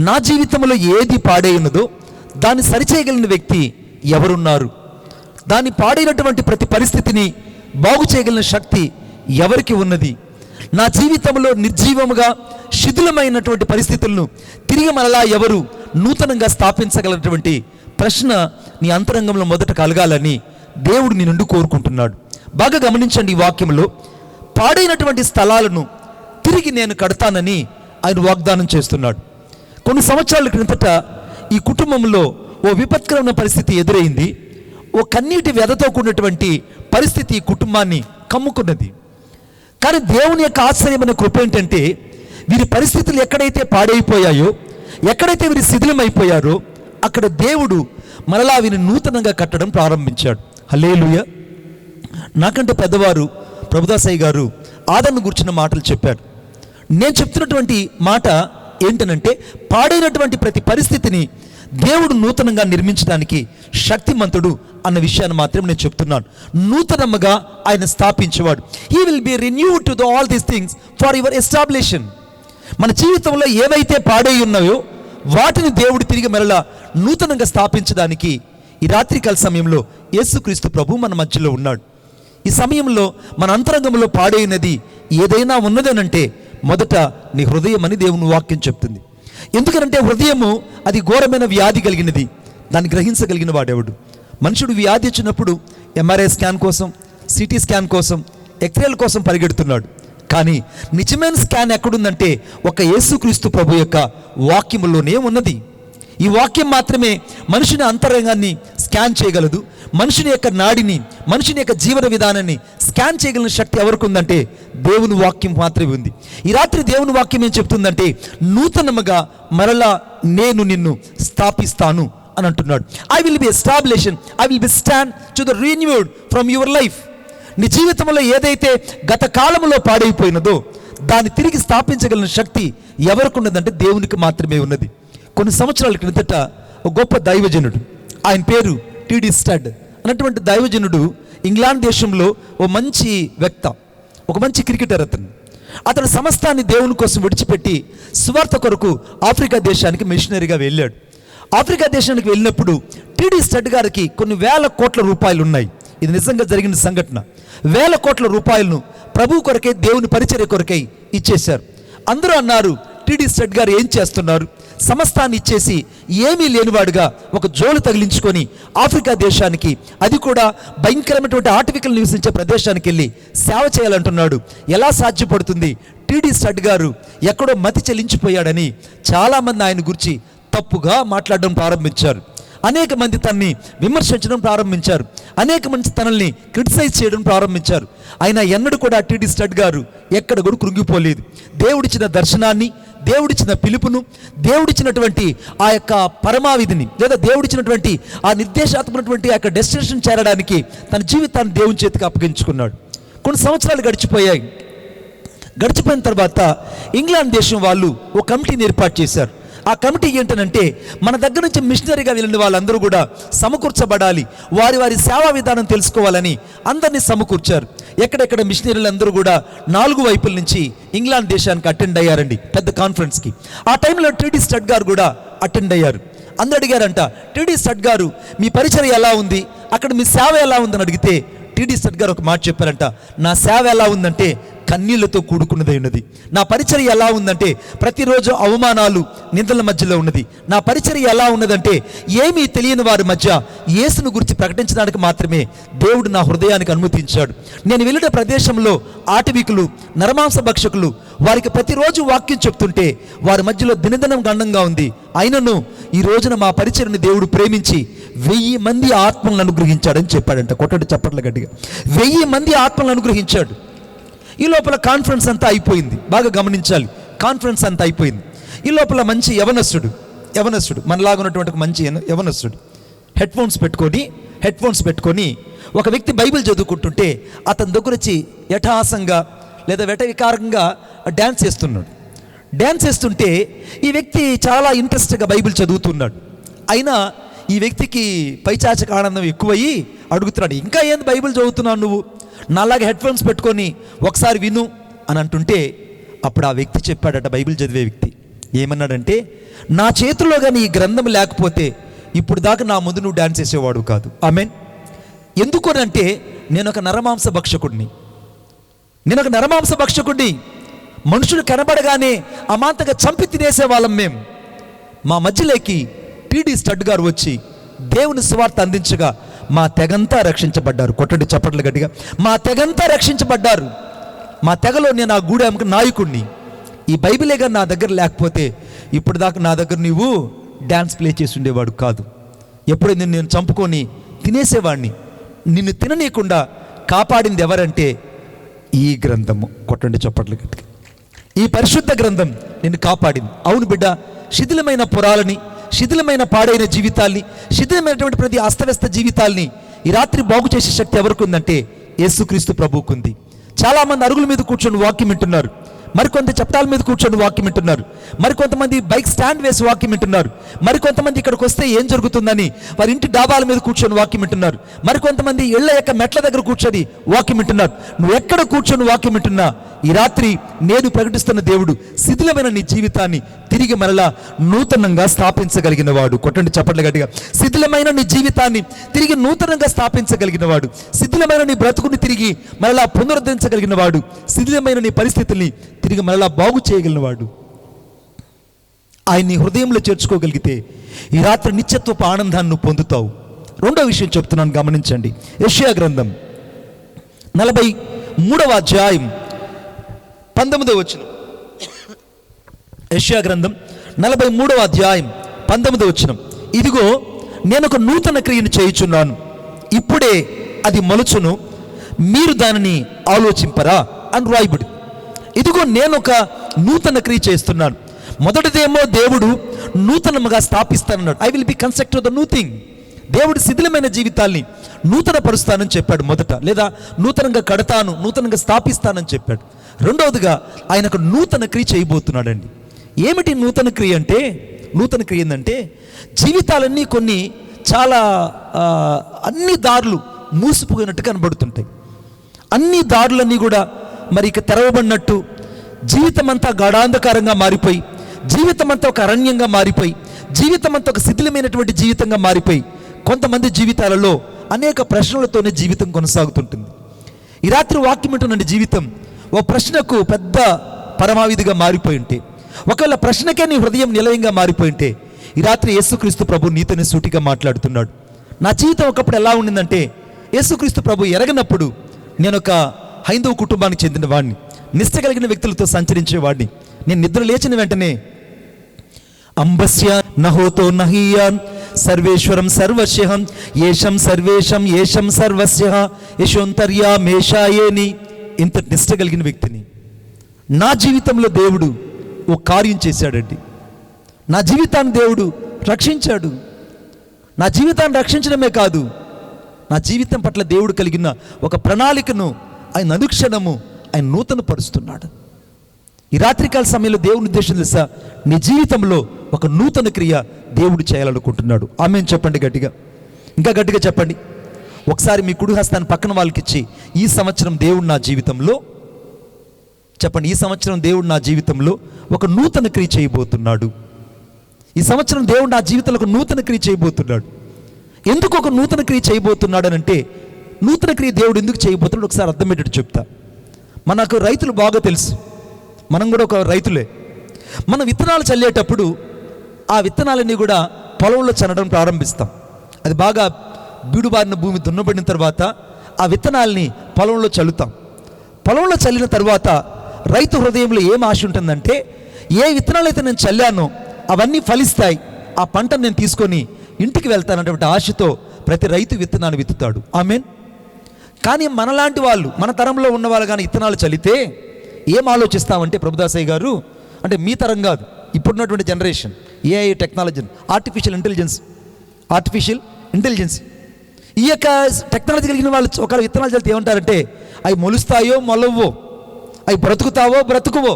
నా జీవితంలో ఏది పాడై ఉన్నదో దాన్ని సరిచేయగలిగిన వ్యక్తి ఎవరున్నారు? దాన్ని పాడైనటువంటి ప్రతి పరిస్థితిని బాగు చేయగలిగిన శక్తి ఎవరికి ఉన్నది? నా జీవితంలో నిర్జీవముగా శిథిలమైనటువంటి పరిస్థితులను తిరిగి మరలా ఎవరు నూతనంగా స్థాపించగలిగినటువంటి ప్రశ్న నీ అంతరంగంలో మొదట కలగాలని దేవుడు నీ నుండి కోరుకుంటున్నాడు. బాగా గమనించండి, ఈ వాక్యంలో పాడైనటువంటి స్థలాలను తిరిగి నేను కడతానని ఆయన వాగ్దానం చేస్తున్నాడు. కొన్ని సంవత్సరాల క్రిందట ఈ కుటుంబంలో ఓ విపత్కరమైన పరిస్థితి ఎదురైంది. ఓ కన్నీటి వ్యధతో కూడినటువంటి పరిస్థితి ఈ కుటుంబాన్ని కమ్ముకున్నది. కానీ దేవుని యొక్క ఆశ్చర్యమైన కృప ఏంటంటే, వీరి పరిస్థితులు ఎక్కడైతే పాడైపోయాయో, ఎక్కడైతే వీరి శిథిలమైపోయారో అక్కడ దేవుడు మరలా వీరిని నూతనంగా కట్టడం ప్రారంభించాడు. హల్లెలూయా. నాకంటే పెద్దవారు ప్రభుదాసయ్య గారు ఆదరణ గురించిన మాటలు చెప్పారు. నేను చెప్తున్నటువంటి మాట ఏంటనంటే, పాడైనటువంటి ప్రతి పరిస్థితిని దేవుడు నూతనంగా నిర్మించడానికి శక్తిమంతుడు అన్న విషయాన్ని మాత్రం నేను చెప్తున్నాను. నూతనముగా ఆయన స్థాపించేవాడు. He will be renewed to all these things for your establishment. మన జీవితంలో ఏవైతే పాడై ఉన్నాయో వాటిని దేవుడు తిరిగి మరలా నూతనంగా స్థాపించడానికి ఈ రాత్రికాల సమయంలో యేసుక్రీస్తు ప్రభు మన మధ్యలో ఉన్నాడు. ఈ సమయంలో మన అంతరంగంలో పాడైనది ఏదైనా ఉన్నదనంటే మొదట నీ హృదయం అని దేవుని వాక్యం చెప్తుంది. ఎందుకంటే హృదయము అది ఘోరమైన వ్యాధి కలిగినది. దాన్ని గ్రహించగలిగిన వాడెవడు? మనుషుడు వ్యాధి వచ్చినప్పుడు ఎంఆర్ఐ స్కాన్ కోసం, సిటీ స్కాన్ కోసం, ఎక్స్రేల కోసం పరిగెడుతున్నాడు. కానీ నిజమైన స్కాన్ ఎక్కడుందంటే ఒక యేసుక్రీస్తు ప్రభు యొక్క వాక్యములోనే ఉన్నది. ఈ వాక్యం మాత్రమే మనుషుని అంతరంగాన్ని స్కాన్ చేయగలదు. మనుషుని యొక్క నాడిని, మనుషుని యొక్క జీవన విధానాన్ని స్కాన్ చేయగలిగిన శక్తి ఎవరికి ఉందంటే దేవుని వాక్యం మాత్రమే ఉంది. ఈ రాత్రి దేవుని వాక్యం ఏం చెప్తుందంటే, నూతనముగా మరలా నేను నిన్ను స్థాపిస్తాను అని అంటున్నాడు. I will B ఎస్టాబ్లిషన్, I will B stand to the renewed from your life. నీ జీవితంలో ఏదైతే గత కాలంలో పాడైపోయినదో దాన్ని తిరిగి స్థాపించగలిగిన శక్తి ఎవరికి ఉన్నదంటే దేవునికి మాత్రమే ఉన్నది. కొన్ని సంవత్సరాల క్రిందట ఒక గొప్ప దైవజనుడు, ఆయన పేరు టీడీ స్టడ్ అన్నటువంటి దైవజనుడు, ఇంగ్లాండ్ దేశంలో ఓ మంచి వ్యక్త, ఒక మంచి క్రికెటర్. అతను సమస్తాన్ని దేవుని కోసం విడిచిపెట్టి సువార్త కొరకు ఆఫ్రికా దేశానికి మిషనరీగా వెళ్ళాడు. ఆఫ్రికా దేశానికి వెళ్ళినప్పుడు టీడీ స్టడ్ గారికి కొన్ని వేల కోట్ల రూపాయలు ఉన్నాయి. ఇది నిజంగా జరిగిన సంఘటన. వేల కోట్ల రూపాయలను ప్రభు కొరకై, దేవుని పరిచర్య కొరకై ఇచ్చేశారు. అందరూ అన్నారు, టీడీ స్టడ్ గారు ఏం చేస్తున్నారు? సమస్తాన్ని ఇచ్చేసి ఏమీ లేనివాడుగా ఒక జోలు తగిలించుకొని ఆఫ్రికా దేశానికి, అది కూడా భయంకరమైనటువంటి ఆటవికలు నివసించే ప్రదేశానికి వెళ్ళి సేవ చేయాలంటున్నాడు. ఎలా సాధ్యపడుతుంది? టీడీ స్టడ్ గారు ఎక్కడో మతి చెల్లించిపోయాడని చాలామంది ఆయన గురించి తప్పుగా మాట్లాడడం ప్రారంభించారు. అనేక మంది తనని విమర్శించడం ప్రారంభించారు. అనేక మంది తనల్ని క్రిటిసైజ్ చేయడం ప్రారంభించారు. అయినా ఎన్నడూ కూడా టీడీ స్టడ్ గారు ఎక్కడ కూడా కృంగిపోలేదు. దేవుడిచ్చిన దర్శనాన్ని, దేవుడిచ్చిన పిలుపును, దేవుడిచ్చినటువంటి ఆ యొక్క పరమావిధిని, లేదా దేవుడిచ్చినటువంటి ఆ నిర్దేశాత్మకమైనటువంటి ఆ యొక్క డెస్టినేషన్ చేరడానికి తన జీవితాన్ని దేవుని చేతికి అప్పగించుకున్నాడు. కొన్ని సంవత్సరాలు గడిచిపోయాయి. గడిచిపోయిన తర్వాత ఇంగ్లాండ్ దేశం వాళ్ళు ఒక కమిటీని ఏర్పాటు చేశారు. ఆ కమిటీ ఏంటనంటే, మన దగ్గర నుంచి మిషనరీగా వెళ్ళిన వాళ్ళందరూ కూడా సమకూర్చబడాలి, వారి వారి సేవా విధానం తెలుసుకోవాలని అందరినీ సమకూర్చారు. ఎక్కడెక్కడ మిషనరీలు అందరూ కూడా 4 వైపుల నుంచి ఇంగ్లాండ్ దేశానికి అటెండ్ అయ్యారండి, పెద్ద కాన్ఫరెన్స్కి. ఆ టైంలో టీడీ స్టడ్ గారు కూడా అటెండ్ అయ్యారు. అందరూ అడిగారంట, టీడీ స్టడ్ గారు మీ పరిచర్య ఎలా ఉంది, అక్కడ మీ సేవ ఎలా ఉందని అడిగితే టీడీ స్టడ్ గారు ఒక మాట చెప్పారంట, నా సేవ ఎలా ఉందంటే కన్నీళ్లతో కూడుకున్నదై ఉన్నది. నా పరిచర్య ఎలా ఉందంటే ప్రతిరోజు అవమానాలు, నిందల మధ్యలో ఉన్నది. నా పరిచర్య ఎలా ఉన్నదంటే ఏమీ తెలియని వారి మధ్య యేసును గురించి ప్రకటించడానికి మాత్రమే దేవుడు నా హృదయానికి అనుమతించాడు. నేను వెళ్ళిన ప్రదేశంలో ఆటవికులు, నరమాంస భక్షకులు వారికి ప్రతిరోజు వాక్యం చెప్తుంటే వారి మధ్యలో దినదినం గండంగా ఉంది. అయినను ఈ రోజున మా పరిచర్యను దేవుడు ప్రేమించి 1000 మంది ఆత్మలను అనుగ్రహించాడని చెప్పాడంట. కొట్టడి చప్పట్ల గట్టిగా 1000 మంది ఆత్మలను అనుగ్రహించాడు. ఈ లోపల కాన్ఫరెన్స్ అంతా అయిపోయింది. బాగా గమనించాలి, కాన్ఫరెన్స్ అంతా అయిపోయింది. ఈ లోపల మంచి యవనస్తుడు మనలాగా ఉన్నటువంటి ఒక మంచి యవనస్తుడు హెడ్ ఫోన్స్ పెట్టుకొని ఒక వ్యక్తి బైబిల్ చదువుకుంటుంటే అతని దగ్గర వచ్చి యథాసంగా లేదా వెటవికారంగా డ్యాన్స్ చేస్తున్నాడు. డ్యాన్స్ చేస్తుంటే ఈ వ్యక్తి చాలా ఇంట్రెస్ట్గా బైబిల్ చదువుతున్నాడు. అయినా ఈ వ్యక్తికి పైచాచక ఆనందం ఎక్కువయ్యి అడుగుతున్నాడు, ఇంకా ఏంది బైబిల్ చదువుతున్నావు నువ్వు, నాలాగా హెడ్ ఫోన్స్ పెట్టుకొని ఒకసారి విను అని అంటుంటే అప్పుడు ఆ వ్యక్తి చెప్పాడట, బైబిల్ చదివే వ్యక్తి, ఏమన్నాడంటే, నా చేతుల్లో కానీ ఈ గ్రంథం లేకపోతే ఇప్పుడు దాకా నా ముందు నువ్వు డ్యాన్స్ చేసేవాడు కాదు. ఆమెన్. ఎందుకనంటే నేను ఒక నరమాంస భక్షకుడిని. మనుషులు కనబడగానే అమాంతంగా చంపి తినేసే వాళ్ళం మేము. మా మధ్యలోకి టీడీ స్టడ్ గారు వచ్చి దేవుని సువార్త అందించగా మా తెగంతా రక్షించబడ్డారు. కొట్టండి చప్పట్లు గట్టిగా. మా తెగంతా రక్షించబడ్డారు. మా తెగలో నేను ఆ గూడెంకి నాయకుడిని. ఈ బైబిలే కానీ నా దగ్గర లేకపోతే ఇప్పుడు దాకా నా దగ్గర నీవు డ్యాన్స్ ప్లే చేసి ఉండేవాడు కాదు. ఎప్పుడైనా నేను చంపుకొని తినేసేవాడిని. నిన్ను తిననీయకుండా కాపాడింది ఎవరంటే ఈ గ్రంథము. కొట్టండి చప్పట్లు గట్టిగా. ఈ పరిశుద్ధ గ్రంథం నిన్ను కాపాడింది. అవును బిడ్డ, శిథిలమైన పురాలని, శిథిలమైన పాడైన జీవితాల్ని, శిథిలమైనటువంటి ప్రతి అస్తవ్యస్త జీవితాల్ని ఈ రాత్రి బాగు చేసే శక్తి ఎవరికి ఉందంటే యేసుక్రీస్తు ప్రభువుకుంది. చాలామంది అరుగుల మీద కూర్చొని వాక్యం వింటున్నారు, మరికొంత చట్టాల మీద కూర్చొని వాక్యం వింటున్నారు, మరికొంతమంది బైక్ స్టాండ్ వేసి వాక్యం వింటున్నారు, మరికొంతమంది ఇక్కడికి వస్తే ఏం జరుగుతుందని వారి ఇంటి డాబాల మీద కూర్చొని వాక్యం వింటున్నారు, మరికొంతమంది ఇళ్ల యొక్క మెట్ల దగ్గర కూర్చొని వాక్యం వింటున్నారు. నువ్వు ఎక్కడ కూర్చొని వాక్యం వింటున్నా ఈ రాత్రి నేను ప్రకటిస్తున్న దేవుడు శిథిలమైన నీ జీవితాన్ని తిరిగి మరలా నూతనంగా స్థాపించగలిగిన వాడు. కొట్టండి చప్పట్లు గట్టిగా. శిథిలమైన నీ జీవితాన్ని తిరిగి నూతనంగా స్థాపించగలిగిన వాడు, శిథిలమైన నీ బ్రతుకుని తిరిగి మరలా పునరుద్ధరించగలిగిన వాడు, శిథిలమైన నీ పరిస్థితుల్ని తిరిగి మరలా బాగు చేయగలిగిన వాడు. ఆయన నీ హృదయంలో చేర్చుకోగలిగితే ఈ రాత్రి నిత్యత్వపు ఆనందాన్ని నువ్వు పొందుతావు. రెండో విషయం చెప్తున్నాను, గమనించండి. యెషయా గ్రంథం 43వ అధ్యాయం 19వ వచనం. యెషయా గ్రంథం 43వ అధ్యాయం 19వ వచనం. ఇదిగో నేను ఒక నూతన క్రియను చేయుచున్నాను, ఇప్పుడే అది మొలుచును, మీరు దానిని ఆలోచింపరా అని రాయబడి. ఇదిగో నేను ఒక నూతన క్రియ చేస్తున్నాను. మొదటిదేమో దేవుడు నూతనముగా స్థాపిస్తానన్నాడు. I will be construct the new thing. దేవుడు శిథిలమైన జీవితాల్ని నూతన పరుస్తానని చెప్పాడు మొదట, లేదా నూతనంగా కడతాను, నూతనంగా స్థాపిస్తానని చెప్పాడు. రెండవదిగా ఆయన ఒక నూతన క్రియ చేయబోతున్నాడండి. ఏమిటి నూతన క్రియ అంటే? నూతన క్రియ ఏంటంటే జీవితాలన్నీ కొన్ని చాలా అన్ని దారులు మూసిపోయినట్టు కనబడుతుంటాయి. అన్ని దారులన్నీ కూడా మరి ఇక తెరవబడినట్టు, జీవితం అంతా గాఢాంధకారంగా మారిపోయి, జీవితం అంతా ఒక అరణ్యంగా మారిపోయి, జీవితం అంతా ఒక శిథిలమైనటువంటి జీవితంగా మారిపోయి, కొంతమంది జీవితాలలో అనేక ప్రశ్నలతోనే జీవితం కొనసాగుతుంటుంది. ఈ రాత్రి వాక్యం ఉంటుందండి. జీవితం ఓ ప్రశ్నకు పెద్ద పరమావిధిగా మారిపోయి ఉంటే, ఒకవేళ ప్రశ్నకే నీ హృదయం నిలయంగా మారిపోయి ఉంటే, ఈ రాత్రి యేసుక్రీస్తు ప్రభు నీతోనే సూటిగా మాట్లాడుతున్నాడు. నా జీవితం ఒకప్పుడు ఎలా ఉండిందంటే, యేసుక్రీస్తు ప్రభు ఎరగనప్పుడు నేను ఒక హైందవ కుటుంబానికి చెందిన వాడిని, నిష్ట కలిగిన వ్యక్తులతో సంచరించేవాడిని. నేను నిద్ర లేచిన వెంటనే అంబస్య నహోతో నహీయాన్ సర్వేశ్వరం సర్వస్యహం ఏషం సర్వేషం ఏషం సర్వస్య యశోంతర్యా మేషాయేని, ఇంత నిష్ట కలిగిన వ్యక్తిని. నా జీవితంలో దేవుడు ఓ కార్యం చేశాడండి. నా జీవితాన్ని దేవుడు రక్షించాడు. నా జీవితాన్ని రక్షించడమే కాదు, నా జీవితం పట్ల దేవుడు కలిగిన ఒక ప్రణాళికను ఆయన అనుక్షణము ఆయన నూతన పరుస్తున్నాడు. ఈ రాత్రికాల సమయంలో దేవుని ఉద్దేశం తెలుసా? నీ జీవితంలో ఒక నూతన క్రియ దేవుడు చేయాలనుకుంటున్నాడు. ఆమేన్ చెప్పండి గట్టిగా, ఇంకా గట్టిగా చెప్పండి. ఒకసారి మీ కుడి హస్తాన్ని పక్కన వాళ్ళకి ఇచ్చి, ఈ సంవత్సరం దేవుడు నా జీవితంలో చెప్పండి, ఈ సంవత్సరం దేవుడు నా జీవితంలో ఒక నూతన క్రియ చేయబోతున్నాడు. ఈ సంవత్సరం దేవుడు నా జీవితంలో ఒక నూతన క్రియ చేయబోతున్నాడు. ఎందుకు ఒక నూతన క్రియ చేయబోతున్నాడు అని అంటే, నూతన క్రియ దేవుడు ఎందుకు చేయబోతున్నాడు ఒకసారి అర్థమయ్యేటట్టు చెప్తా. మనకు రైతులు బాగా తెలుసు, మనం కూడా ఒక రైతులే. మనం విత్తనాలు చల్లేటప్పుడు ఆ విత్తనాలన్నీ కూడా పొలంలో చల్లడం ప్రారంభిస్తాం. అది బాగా బీడుబారిన భూమి దున్నబడిన తర్వాత ఆ విత్తనాల్ని పొలంలో చల్లుతాం. పొలంలో చల్లిన తర్వాత రైతు హృదయంలో ఏం ఆశ ఉంటుందంటే, ఏ విత్తనాలు అయితే నేను చల్లానో అవన్నీ ఫలిస్తాయి, ఆ పంటను నేను తీసుకొని ఇంటికి వెళ్తానటువంటి ఆశతో ప్రతి రైతు విత్తనాన్ని విత్తుతాడు. ఆమేన్. కానీ మనలాంటి వాళ్ళు, మన తరంలో ఉన్న వాళ్ళు కానీ విత్తనాలు చల్లితే ఏం ఆలోచిస్తామంటే, ప్రభుదాసయ్య గారు, అంటే మీ తరం కాదు, ఇప్పుడున్నటువంటి generation, AI technology, artificial intelligence, ఈ యొక్క టెక్నాలజీ కలిగిన వాళ్ళు ఒకవేళ విత్తనాలు చల్లితే ఏమంటారంటే, అవి మొలుస్తాయో మొలవో, అవి బ్రతుకుతావో బ్రతుకువో,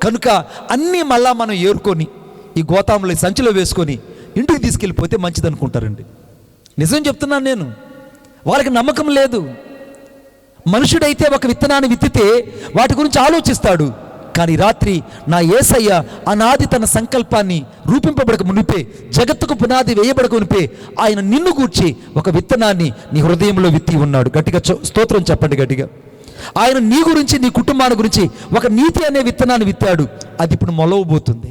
కనుక అన్నీ మళ్ళా మనం ఏరుకొని ఈ గోతాంలో సంచిలో వేసుకొని ఇంటికి తీసుకెళ్ళిపోతే మంచిది అనుకుంటారండి. నిజం చెప్తున్నాను నేను. వాళ్ళకి నమ్మకం లేదు. మనుషుడైతే ఒక విత్తనాన్ని విత్తితే వాటి గురించి ఆలోచిస్తాడు. కానీ రాత్రి నా యేసయ్య అనాది తన సంకల్పాన్ని రూపింపబడక మునిపే, జగత్తుకు పునాది వేయబడక మునిపే ఆయన నిన్ను గూర్చి ఒక విత్తనాన్ని నీ హృదయంలో విత్తి ఉన్నాడు. గట్టిగా స్తోత్రం చెప్పండి గట్టిగా. ఆయన నీ గురించి, నీ కుటుంబాన్ని గురించి ఒక నీతి అనే విత్తనాన్ని విత్తాడు. అది ఇప్పుడు మొలవబోతుంది.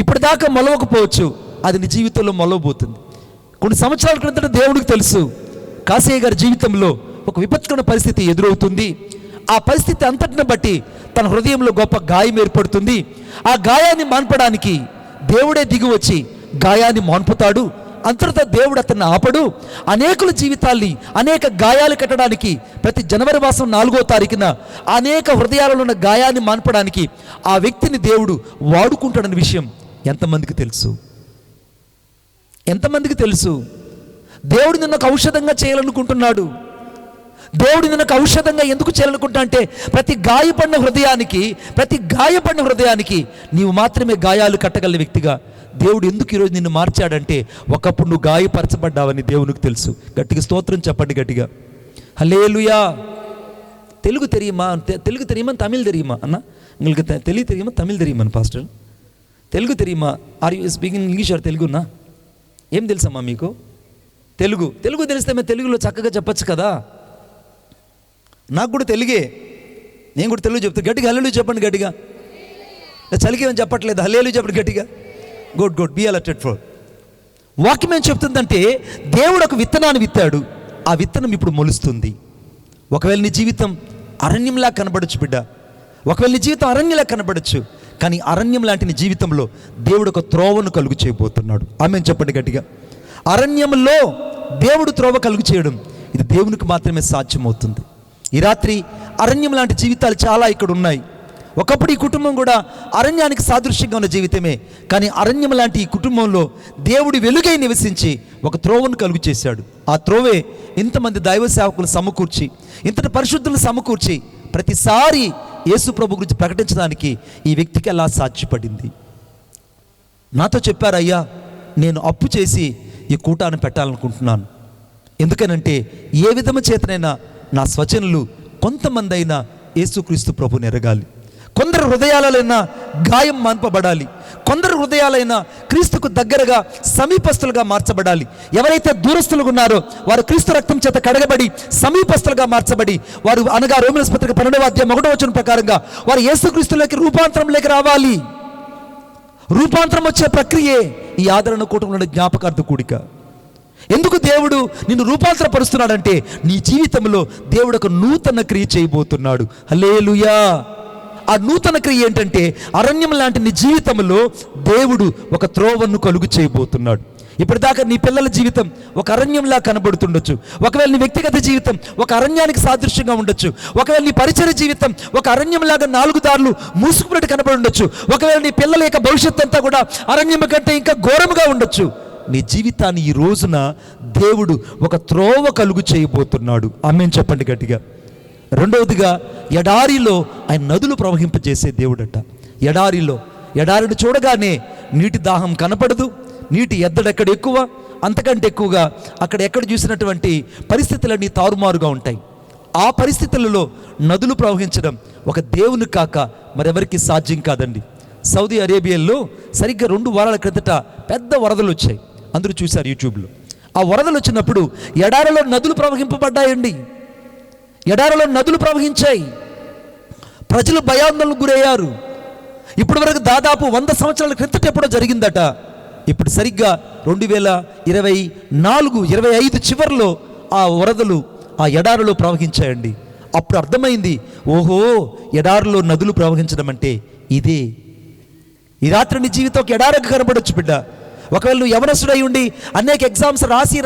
ఇప్పటిదాకా మొలవకపోవచ్చు, అది నీ జీవితంలో మొలవబోతుంది. కొన్ని సంవత్సరాల క్రితం దేవుడికి తెలుసు కాశయ్య గారి జీవితంలో ఒక విపత్కరమైన పరిస్థితి ఎదురవుతుంది. ఆ పరిస్థితి అంతటిని బట్టి తన హృదయంలో గొప్ప గాయం ఏర్పడుతుంది. ఆ గాయాన్ని మాన్పడానికి దేవుడే దిగి వచ్చి గాయాన్ని మాన్పుతాడు. అంతటా దేవుడు అతన్ని ఆపడు. అనేకుల జీవితాల్ని, అనేక గాయాలు కట్టడానికి ప్రతి జనవరి మాసం 4వ తారీఖున అనేక హృదయాలలో ఉన్న గాయాన్ని మాన్పడానికి ఆ వ్యక్తిని దేవుడు వాడుకుంటాడన్న విషయం ఎంతమందికి తెలుసు? ఎంతమందికి తెలుసు? దేవుడు నిన్ను ఒక ఔషధంగా చేయాలనుకుంటున్నాడు. దేవుడు నిన్ను ఒక ఔషధంగా ఎందుకు చేయాలనుకుంటా అంటే ప్రతి గాయపడిన హృదయానికి నీవు మాత్రమే గాయాలు కట్టగల వ్యక్తిగా దేవుడు ఎందుకు ఈరోజు నిన్ను మార్చాడంటే, ఒకప్పుడు నువ్వు గాయపరచబడ్డావని దేవునికి తెలుసు. గట్టిగా స్తోత్రం చెప్పండి గట్టిగా. హల్లెలూయా. తెలుగు తెలియమా? తెలుగు తెలియమా? తమిళ్ తెలియమా అన్న? உங்களுக்கு తెలుగు తెలియమా? తమిళ్ తెలియమా పాస్టర్? తెలుగు తెలియమా? Are you speaking English or తెలుగునా? ఏం తెలుసమ్మా మీకు? తెలుగు తెలిస్తే మేము తెలుగులో చక్కగా చెప్పచ్చు కదా. నాకు కూడా తెలుగే, నేను కూడా తెలుగు చెప్తాను. గట్టిగా హల్లెలూయా చెప్పండి గట్టిగా. చలికి ఏమని చెప్పట్లేదు, హల్లెలూయా చెప్పండి గట్టిగా. Good be alerted for. వాక్యం ఏం చెప్తుందంటే, దేవుడు ఒక విత్తనాన్ని విత్తాడు. ఆ విత్తనం ఇప్పుడు మొలుస్తుంది. ఒకవేళ నీ జీవితం అరణ్యంలా కనబడచ్చు బిడ్డ, ఒకవేళ నీ జీవితం అరణ్యంలా కనబడచ్చు, కానీ అరణ్యం లాంటి నీ జీవితంలో దేవుడు ఒక త్రోవను కలుగు చేయబోతున్నాడు. ఆమేన్ చెప్పండి గట్టిగా. అరణ్యంలో దేవుడు త్రోవ కలుగు చేయడం, ఇది దేవునికి మాత్రమే సాధ్యమవుతుంది. ఈ రాత్రి అరణ్యం లాంటి జీవితాలు చాలా ఇక్కడ ఉన్నాయి. ఒకప్పుడు ఈ కుటుంబం కూడా అరణ్యానికి సాదృశ్యంగా ఉన్న జీవితమే, కానీ అరణ్యం లాంటి ఈ కుటుంబంలో దేవుడు వెలుగై నివసించి ఒక త్రోవను కలుగు చేశాడు. ఆ త్రోవే ఇంతమంది దైవ సేవకులు సమకూర్చి, ఇంతటి పరిశుద్ధులు సమకూర్చి ప్రతిసారి యేసు ప్రభు గురించి ప్రకటించడానికి ఈ వ్యక్తికి ఎలా సాధ్యపడింది? నాతో చెప్పారు, అయ్యా నేను అప్పు చేసి ఈ కూటాన్ని పెట్టాలనుకుంటున్నాను. ఎందుకనంటే ఏ విధము చేతనైనా నా స్వచనులు కొంతమంది అయినా యేసుక్రీస్తు ప్రభుని ఎరగాలి. కొందరు హృదయాలైనా గాయం మాన్పబడాలి. కొందరు హృదయాలైనా క్రీస్తుకు దగ్గరగా సమీపస్తులుగా మార్చబడాలి. ఎవరైతే దూరస్తులుగా ఉన్నారో వారు క్రీస్తు రక్తం చేత కడగబడి సమీపస్తులుగా మార్చబడి వారు అనగా రోమన్స్ పత్రిక 12వ అధ్యాయం 1వ వచనం ప్రకారంగా వారు యేసుక్రీస్తులోకి రూపాంతరంలోకి రావాలి. రూపాంతరం వచ్చే ప్రక్రియే ఈ ఆదరణ కూటంలో జ్ఞాపకార్థ కూడిక. ఎందుకు దేవుడు నిన్ను రూపాంతరపరుస్తున్నాడంటే నీ జీవితంలో దేవుడు ఒక నూతన క్రియ చేయబోతున్నాడు. హల్లెలూయా. ఆ నూతన క్రియ ఏంటంటే, అరణ్యం లాంటి నీ జీవితంలో దేవుడు ఒక త్రోవను కలుగు చేయబోతున్నాడు. ఇప్పటిదాకా నీ పిల్లల జీవితం ఒక అరణ్యంలా కనబడుతుండొచ్చు. ఒకవేళ నీ వ్యక్తిగత జీవితం ఒక అరణ్యానికి సాదృశ్యంగా ఉండొచ్చు. ఒకవేళ నీ పరిచయ జీవితం ఒక అరణ్యంలాగా 4 దారులు మూసుకున్నట్టు కనబడి ఉండొచ్చు. ఒకవేళ నీ పిల్లల యొక్క భవిష్యత్తు అంతా కూడా అరణ్యం కంటే ఇంకా ఘోరంగా ఉండొచ్చు. నీ జీవితాన్ని ఈ రోజున దేవుడు ఒక త్రోవ కలుగు చేయబోతున్నాడు. ఆమేన్ చెప్పండి గట్టిగా. రెండవదిగా, ఎడారిలో ఆయన నదులు ప్రవహింపజేసే దేవుడట. ఎడారిని చూడగానే నీటి దాహం కనపడదు, నీటి ఎద్దడెక్కడ ఎక్కువ, అంతకంటే ఎక్కువగా అక్కడ ఎక్కడ చూసినటువంటి పరిస్థితులన్నీ తారుమారుగా ఉంటాయి. ఆ పరిస్థితులలో నదులు ప్రవహించడం ఒక దేవుని కాక మరెవరికి సాధ్యం కాదండి. సౌదీ అరేబియాలో సరిగ్గా 2 వారాల క్రిందట పెద్ద వరదలు వచ్చాయి. అందరూ చూశారు యూట్యూబ్లో. ఆ వరదలు వచ్చినప్పుడు ఎడారిలో నదులు ప్రవహింపబడ్డాయండి. ఎడారిలో నదులు ప్రవహించాయి. ప్రజలు భయాందోళనకు గురయ్యారు. ఇప్పటి వరకు దాదాపు 100 సంవత్సరాల క్రిందట ఎప్పుడో జరిగిందట. ఇప్పుడు సరిగ్గా 2024-25 చివరిలో ఆ వరదలు ఆ ఎడారిలో ప్రవహించాయండి. అప్పుడు అర్థమైంది, ఓహో ఎడారిలో నదులు ప్రవహించడం అంటే ఇదే. ఈ రాత్రి నీ జీవితం ఒక ఎడారికి కనబడొచ్చు బిడ్డ. ఒకవేళ నువ్వు యవనస్తుడై ఉండి అనేక ఎగ్జామ్స్ రాసి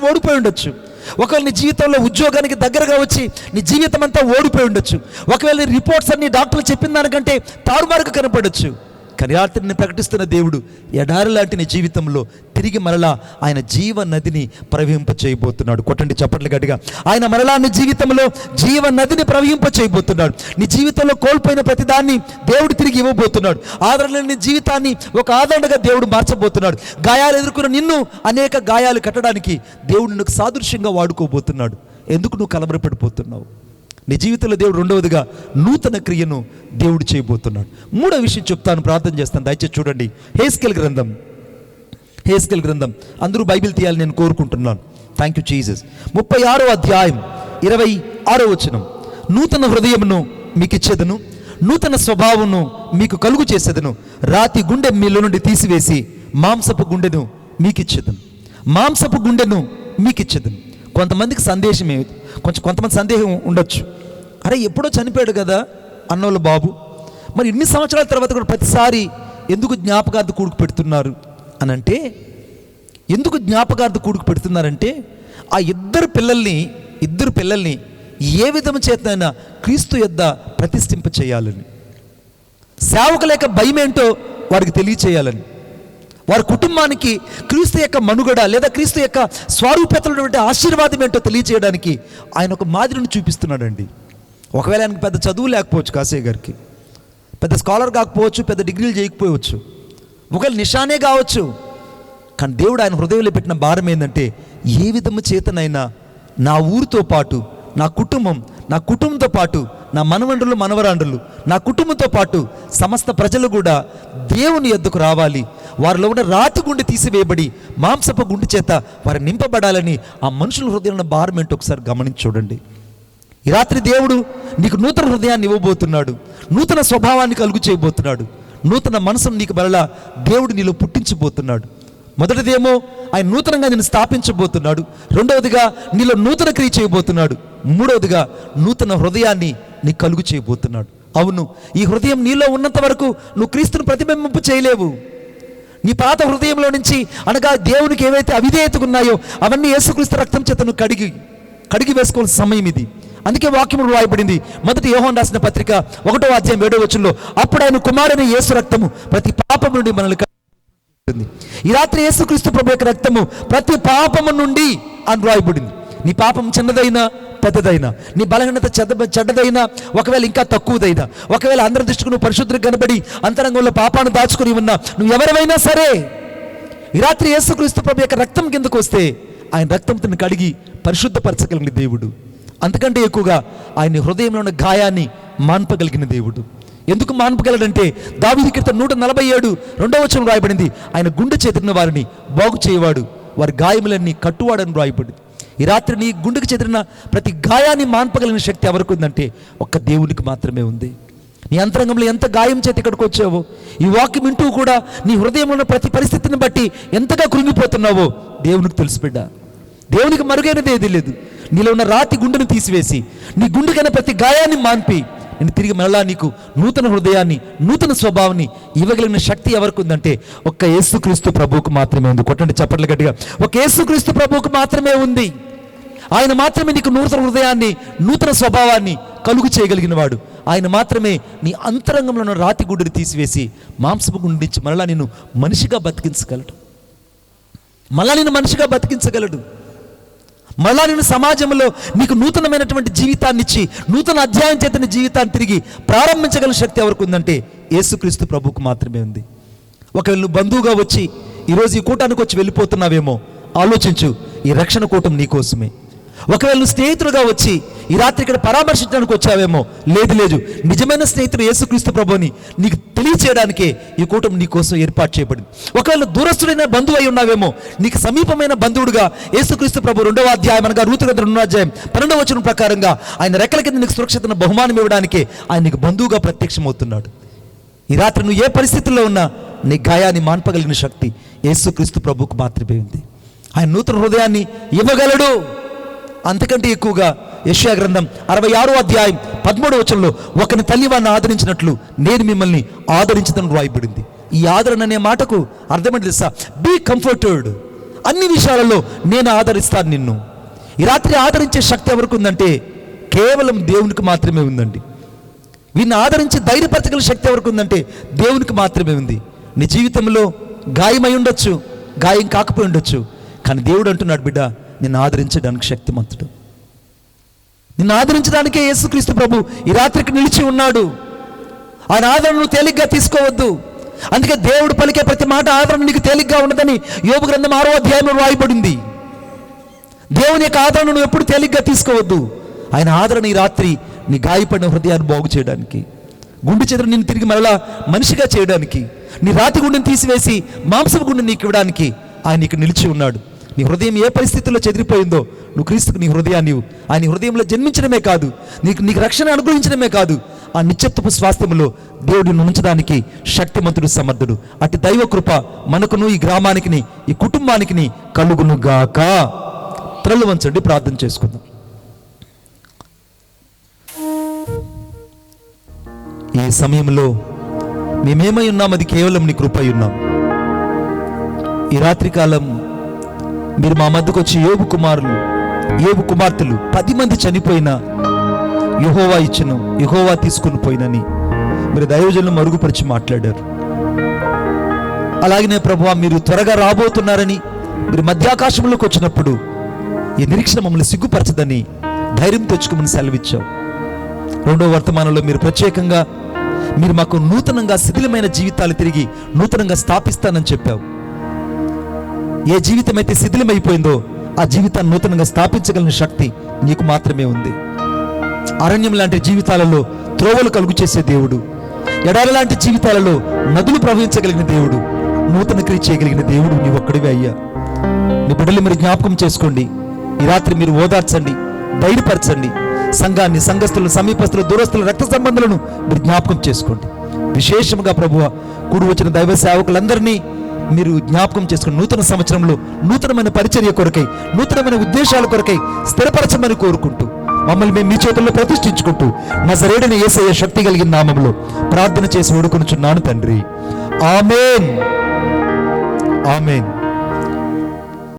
ఓడిపోయి ఉండొచ్చు. ఒకవేళ నీ జీవితంలో ఉద్యోగానికి దగ్గరగా వచ్చి నీ జీవితం అంతా ఓడిపోయి ఉండొచ్చు. ఒకవేళ నీ రిపోర్ట్స్ అన్ని డాక్టర్లు చెప్పిన దానికంటే తారుమారుగా కనపడొచ్చు. కానీ రాత్రిని ప్రకటిస్తున్న దేవుడు ఎడారి లాంటి నీ జీవితంలో తిరిగి మరలా ఆయన జీవ నదిని ప్రవహింప చేయబోతున్నాడు. కొట్టండి చప్పట్లు గట్టిగా. ఆయన మరలా నీ జీవితంలో జీవ నదిని ప్రవహింప చేయబోతున్నాడు. నీ జీవితంలో కోల్పోయిన ప్రతిదాన్ని దేవుడు తిరిగి ఇవ్వబోతున్నాడు. ఆదరణ నీ జీవితాన్ని ఒక ఆదరణగా దేవుడు మార్చబోతున్నాడు. గాయాలు ఎదుర్కొన్న నిన్ను అనేక గాయాలు కట్టడానికి దేవుడు నిన్ను సాదృశ్యంగా వాడుకోబోతున్నాడు. ఎందుకు నువ్వు కలవరపడిపోతున్నావు? నీ జీవితంలో దేవుడు రెండవదిగా నూతన క్రియను దేవుడు చేయబోతున్నాడు. మూడో విషయం చెప్తాను, ప్రార్థన చేస్తాను, దయచేసి చూడండి. హెస్కేల్ గ్రంథం అందరూ బైబిల్ తీయాలని నేను కోరుకుంటున్నాను. Thank you Jesus. 36వ అధ్యాయం 26వ వచనం. నూతన హృదయమును మీకు ఇచ్చేదను, నూతన స్వభావమును మీకు కలుగు చేసేదను, రాతి గుండె మీలో నుండి తీసివేసి మాంసపు గుండెను మీకు ఇచ్చేదను. మాంసపు గుండెను మీకు ఇచ్చేదను. కొంతమందికి సందేశం ఏమిటి, కొంతమంది సందేహం ఉండొచ్చు, అరే ఎప్పుడో చనిపోయాడు కదా అన్నోళ్ళ బాబు, మరి ఇన్ని సంవత్సరాల తర్వాత కూడా ప్రతిసారి ఎందుకు జ్ఞాపకార్థ కూడుకు పెడుతున్నారు అని అంటే, ఎందుకు జ్ఞాపకార్థ కూడుకు పెడుతున్నారంటే ఆ ఇద్దరు పిల్లల్ని ఏ విధము చేతనైనా క్రీస్తు యొద్ద ప్రతిష్ఠింప చేయాలని, సేవకుల యొక్క భయం ఏంటో వారికి తెలియచేయాలని, వారి కుటుంబానికి క్రీస్తు యొక్క మనుగడ లేదా క్రీస్తు యొక్క స్వరూపతలో ఆశీర్వాదం ఏంటో తెలియచేయడానికి ఆయన ఒక మాదిరిని చూపిస్తున్నాడండి. ఒకవేళ ఆయనకు పెద్ద చదువు లేకపోవచ్చు, కాసే గారికి పెద్ద స్కాలర్ కాకపోవచ్చు, పెద్ద డిగ్రీలు చేయకపోవచ్చు, ఒకవేళ నిషానే కావచ్చు, కానీ దేవుడు ఆయన హృదయంలో పెట్టిన భారం ఏంటంటే, ఏ విధము చేతనైనా నా ఊరితో పాటు నా కుటుంబంతో పాటు నా మనవరాండ్రులు నా కుటుంబంతో పాటు సమస్త ప్రజలు కూడా దేవుని యొద్దకు రావాలి, వారిలో ఉన్న రాతి గుండె తీసివేయబడి మాంసపు గుండె చేత వారు నింపబడాలని ఆ మనుషుల హృదయంలో భారం ఏంటో ఒకసారి గమనించి చూడండి. ఈ రాత్రి దేవుడు నీకు నూతన హృదయాన్ని ఇవ్వబోతున్నాడు, నూతన స్వభావాన్ని కలుగు చేయబోతున్నాడు, నూతన మనసును నీకు మరలా దేవుడు నీలో పుట్టించబోతున్నాడు. మొదటిదేమో ఆయన నూతనంగా నేను స్థాపించబోతున్నాడు, రెండవదిగా నీలో నూతన క్రియ చేయబోతున్నాడు, మూడవదిగా నూతన హృదయాన్ని నీ కలుగు చేయబోతున్నాడు. అవును, ఈ హృదయం నీలో ఉన్నంత వరకు నువ్వు క్రీస్తును ప్రతిబింబింపు చేయలేవు. నీ పాత హృదయంలో నుంచి అనగా దేవునికి ఏవైతే అవిధేయతలు ఉన్నాయో అవన్నీ యేసుక్రీస్తు రక్తం చేత నువ్వు కడిగి వేసుకోవాల్సిన సమయం ఇది. అందుకే వాక్యములు రాయబడింది, మొదటి యోహాను రాసిన పత్రిక 1వ అధ్యాయం 7వ వచనంలో, అప్పుడు ఆయన కుమారుని యేసు రక్తము ప్రతి పాపం నుండి మనల్ని. ఈ రాత్రి యేసుక్రీస్తు ప్రభు యొక్క రక్తము ప్రతి పాపము నుండి అని రాయబడింది. నీ పాపం చిన్నదైనా పెద్దదైనా, నీ బలహీనత చెడ్డదైనా, ఒకవేళ ఇంకా తక్కువదైనా, ఒకవేళ అందరి దృష్టికి నువ్వు పరిశుద్ధంగా కనబడి అంతరంగంలో పాపాన్ని దాచుకుని ఉన్నా, నువ్వు ఎవరైనా సరే ఈ రాత్రి యేసుక్రీస్తు ప్రభు యొక్క రక్తం కిందకు వస్తే ఆయన రక్తంతో కడిగి పరిశుద్ధపరచగలిగిన దేవుడు. అంతకంటే ఎక్కువగా ఆయన హృదయంలో ఉన్న గాయాన్ని మాన్పగలిగిన దేవుడు. ఎందుకు మాన్పగలడంటే దావీదు కీర్తన 147 2వ వచనం రాయబడింది, ఆయన గుండె చెదిరిన వారిని బాగు చేయవాడు, వారి గాయములన్నీ కట్టువాడని రాయబడింది. ఈ రాత్రి నీ గుండెకు చెదిరిన ప్రతి గాయాన్ని మాన్పగలిగిన శక్తి ఎవరికి ఉందంటే ఒక్క దేవునికి మాత్రమే ఉంది. నీ అంతరంగంలో ఎంత గాయం చేతి ఇక్కడికి వచ్చావో, ఈ వాక్యం వింటూ కూడా నీ హృదయంలో ఉన్న ప్రతి పరిస్థితిని బట్టి ఎంతగా కృంగిపోతున్నావో దేవునికి తెలుసు బిడ్డ. దేవునికి మరుగైనది ఏది లేదు. నీలో ఉన్న రాతి గుండెను తీసివేసి నీ గుండెకైనా ప్రతి గాయాన్ని మాన్పి నేను తిరిగి మరలా నీకు నూతన హృదయాన్ని, నూతన స్వభావాన్ని ఇవ్వగలిగిన శక్తి ఎవరికి ఉందంటే ఒక్క యేసుక్రీస్తు ప్రభువుకు మాత్రమే ఉంది. కొట్టండి చప్పట్లు గట్టిగా, ఒక యేసుక్రీస్తు ప్రభువుకు మాత్రమే ఉంది. ఆయన మాత్రమే నీకు నూతన హృదయాన్ని, నూతన స్వభావాన్ని కలుగు చేయగలిగిన వాడు. ఆయన మాత్రమే నీ అంతరంగంలో ఉన్న రాతి గుండెని తీసివేసి మాంసపు గుండె నుంచి మరలా నిన్ను మనిషిగా బతికించగలడు, మళ్ళా నేను సమాజంలో నీకు నూతనమైనటువంటి జీవితాన్ని ఇచ్చి నూతన అధ్యాయం చేత నీ జీవితాన్ని తిరిగి ప్రారంభించగల శక్తి ఎవరికి ఉందంటే యేసుక్రీస్తు ప్రభువుకు మాత్రమే ఉంది. ఒకవేళ నువ్వు బంధువుగా వచ్చి ఈరోజు ఈ కూటానికి వచ్చి వెళ్ళిపోతున్నావేమో, ఆలోచించు, ఈ రక్షణ కూటం నీకోసమే. ఒకవేళ నువ్వు స్నేహితుడుగా వచ్చి ఈ రాత్రి ఇక్కడ పరామర్శించడానికి వచ్చావేమో, లేదు, నిజమైన స్నేహితుడు యేసుక్రీస్తు ప్రభువుని నీకు తెలియచేయడానికే ఈ కూటమి నీ కోసం ఏర్పాటు చేయబడింది. ఒకవేళ దూరస్తుడైన బంధువు అయి ఉన్నావేమో, నీకు సమీపమైన బంధువుడుగా యేసుక్రీస్తు ప్రభు 2వ అధ్యాయం అనగా రూతు గ్రంథం 2వ అధ్యాయం 12వ వచనం ప్రకారంగా ఆయన రెక్కల కింద నీకు సురక్షితమైన బహుమానం ఇవ్వడానికే ఆయన నీకు బంధువుగా ప్రత్యక్షమవుతున్నాడు. ఈ రాత్రి నువ్వు ఏ పరిస్థితుల్లో ఉన్నా నీ గాయాన్ని మాన్పగలిగిన శక్తి యేసుక్రీస్తు ప్రభువుకు మాత్రమే ఉంది. ఆయన నూతన హృదయాన్ని ఇవ్వగలడు. అంతకంటే ఎక్కువగా యెషయా గ్రంథం 66వ అధ్యాయం 13వ వచనంలో, ఒకని తల్లి వారిని ఆదరించినట్లు నేను మిమ్మల్ని ఆదరించదని రాయబడింది. ఈ ఆదరణ అనే మాటకు అర్థమేంటి తెలుసా? బీ కంఫర్టెడ్, అన్ని విషయాలలో నేను ఆదరిస్తాను నిన్ను. ఈ రాత్రి ఆదరించే శక్తి ఎవరికి ఉందంటే కేవలం దేవునికి మాత్రమే ఉందండి. వీరిని ఆదరించి ధైర్యపరచగల శక్తి ఎవరికి ఉందంటే దేవునికి మాత్రమే ఉంది. నీ జీవితంలో గాయమై ఉండొచ్చు, గాయం కాకపోయి ఉండొచ్చు, కానీ దేవుడు అంటున్నాడు, బిడ్డ నిన్ను ఆదరించడానికి శక్తిమంతుడు. నిన్ను ఆదరించడానికే యేసుక్రీస్తు ప్రభు ఈ రాత్రికి నిలిచి ఉన్నాడు. ఆయన ఆదరణను తేలిగ్గా తీసుకోవద్దు. అందుకే దేవుడు పలికే ప్రతి మాట ఆదరణ నీకు తేలిగ్గా ఉండదని యోబు గ్రంథం 6వ అధ్యాయంలో రాయబడింది. దేవుని యొక్క ఆదరణ నువ్వు ఎప్పుడు తేలిగ్గా తీసుకోవద్దు. ఆయన ఆదరణ ఈ రాత్రి నీ గాయపడిన హృదయాన్ని బాగు చేయడానికి, గుండె చెదరు నిన్ను తిరిగి మరలా మనిషిగా చేయడానికి, నీ రాతి గుండెని తీసివేసి మాంసపు గుండెని నీకు ఇవ్వడానికి ఆయన నీకు నిలిచి ఉన్నాడు. నీ హృదయం ఏ పరిస్థితుల్లో చెదిరిపోయిందో నువ్వు క్రీస్తుకు నీ హృదయాన్ని ఆయన హృదయంలో జన్మించడమే కాదు, నీకు రక్షణ అనుగ్రహించడమే కాదు, ఆ నిత్యత్వపు స్వాస్థ్యంలో దేవుడిని ఉంచడానికి శక్తిమంతుడు, సమర్థుడు. అటు దైవ కృప మనకును, ఈ గ్రామానికి, ఈ కుటుంబానికి కలుగును గాక. త్రలు వంచండి, ప్రార్థన చేసుకుందాం. ఈ సమయంలో మేమేమై ఉన్నాం, అది కేవలం నీ కృప అయి ఉన్నాం. ఈ రాత్రికాలం మీరు మా మధ్యకు వచ్చి యోబు కుమార్తెలు 10 మంది చనిపోయినా యెహోవా ఇచ్చెను, యెహోవా తీసుకుని పోయినని మీరు దైవజనులను మరుగుపరిచి మాట్లాడారు. అలాగనే ప్రభువా, మీరు త్వరగా రాబోతున్నారని మీరు మధ్యాకాశంలోకి వచ్చినప్పుడు ఈ నిరీక్షణ మమ్మల్ని సిగ్గుపరచదని ధైర్యం తెచ్చుకోమని సెలవిచ్చాం. రెండో వర్తమానంలో మీరు ప్రత్యేకంగా మీరు మాకు నూతనంగా శిథిలమైన జీవితాలు తిరిగి నూతనంగా స్థాపిస్తానని చెప్పావు. ఏ జీవితం అయితే శిథిలమైపోయిందో ఆ జీవితాన్ని నూతనంగా స్థాపించగలిగిన శక్తి నీకు మాత్రమే ఉంది. అరణ్యం లాంటి జీవితాలలో త్రోవలు కలుగు చేసే దేవుడు, ఎడారి లాంటి జీవితాలలో నదులు ప్రవహించగలిగిన దేవుడు, నూతన క్రియ చేయగలిగిన దేవుడు నీవు ఒక్కడివే అయ్యా. మీ బిడ్డలు మీరు జ్ఞాపకం చేసుకోండి. ఈ రాత్రి మీరు ఓదార్చండి, ధైర్యపరచండి. సంఘాన్ని, సంఘస్థులను, సమీపస్తులు, దూరస్తులు, రక్త సంబంధులను మీరు జ్ఞాపకం చేసుకోండి. విశేషంగా ప్రభువ కూడి వచ్చిన దైవ సేవకులందరినీ మీరు జ్ఞాపకం చేసుకుని నూతన సంవత్సరంలో నూతనమైన పరిచర్య కొరకై, నూతనమైన ఉద్దేశాల కొరకై స్థిరపరచమని కోరుకుంటూ మమ్మల్ని మేము మీ చేతుల్లో ప్రతిష్ఠించుకుంటూ నజరేయుడైన యేసయ్య శక్తి కలిగిన నామములో ప్రార్థన చేసి వేడుకొనుచున్నాను తండ్రి. ఆమేన్, ఆమేన్.